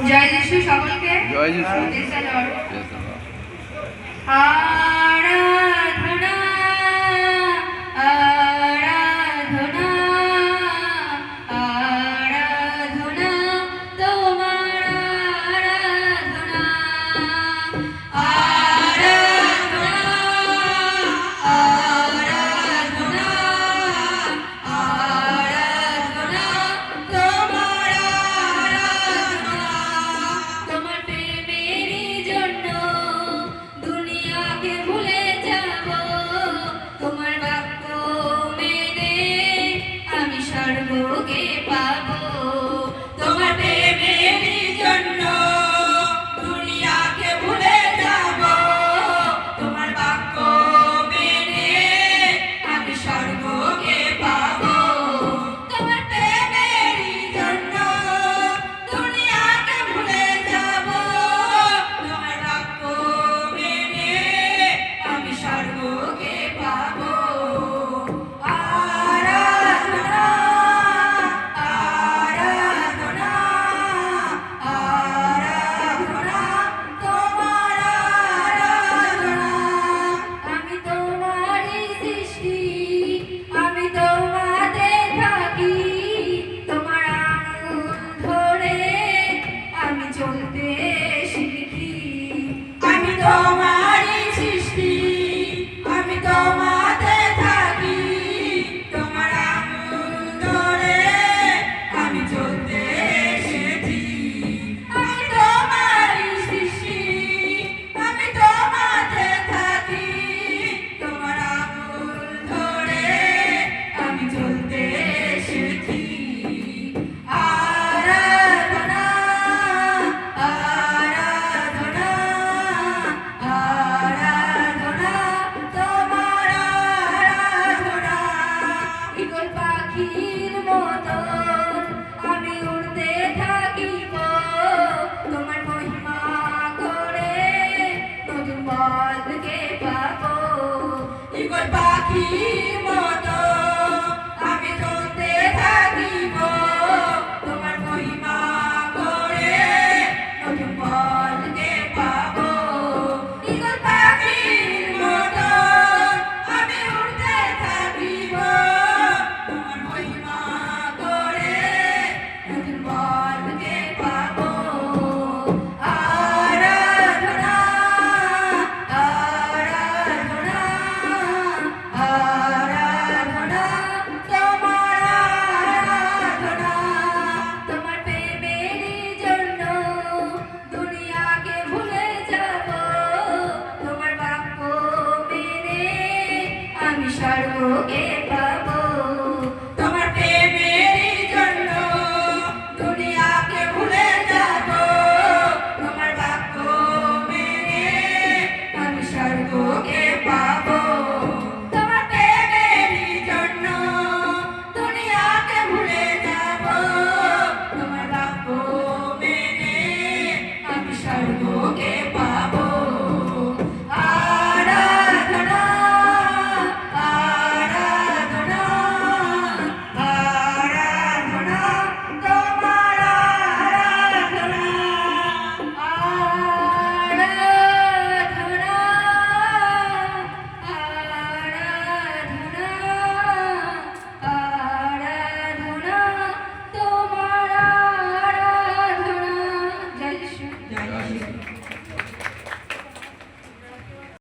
জয় যিশু সকলকে। জয় যিশু। আরাধনা আরাধনা আরাধনা তোমার আরাধনা আরাধনা আরাধনা আরাধনা তোমার আরাধনা। তোমার প্রেমেরই জন্য দুনিয়াকে ভুলে যাব, তোমার বাক্য মেনে আমি স্বর্গকে পাব। তোমার প্রেমেরই জন্য দুনিয়াকে ভুলে যাব, তোমার বাক্য মেনে আমি স্বর্গকে পাব। তোমার প্রেমেরই জন্য দুনিয়াকে ভুলে যাব, তোমার বাক্য মেনে আমি স্বর্গকে পাব। আরাধনা আরাধনা আরাধনা তোমার আরাধনা। আমি তোমারই সৃষ্টি, আমি তোমাতে থাকি, তোমার আঙুল ধরে আমি চলতে শিখি। আমি তোমারই সৃষ্টি, আমি তোমাতে থাকি, তোমার আঙুল ধরে আমি চলতে শিখি। আমি তোমারই সৃষ্টি, আমি তোমাতে থাকি, তোমার আঙুল ধরে আমি চলতে শিখি। আরাধনা আরাধনা আরাধনা তোমার আরাধনা। ঈগল পাখির মতন আমি উড়তে থাকিব, তোমার মহিমা করে নতুন পথকে পাব। ঈগল পাখির মতন আমি চলতে থাকিব, তোমার মহিমা করে নতুন পথকে পাব। ঈগল পাখির মতন আমি উড়তে থাকিব, তোমার মহিমা করে নতুন পথকে পাব। আরাধনা আরাধনা আরাধনা তোমার আরাধনা। তোমার প্রেমেরই জন্য দুনিয়াকে ভুলে যাব, তোমার বাক্য মেনে আমি স্বর্গকে পাব। তোমার প্রেমেরই জন্য দুনিয়াকে ভুলে যাব, তোমার বাক্য মেনে আমি স্বর্গকে পাব। তোমার প্রেমেরই জন্য দুনিয়াকে ভুলে যাব, তোমার বাক্য মেনে আমি স্বর্গকে পাব। আরাধনা আরাধনা আরাধনা তোমার আরাধনা। আরাধনা আরাধনা আরাধনা তোমার আরাধনা। জয় যিশু। জয় যিশু।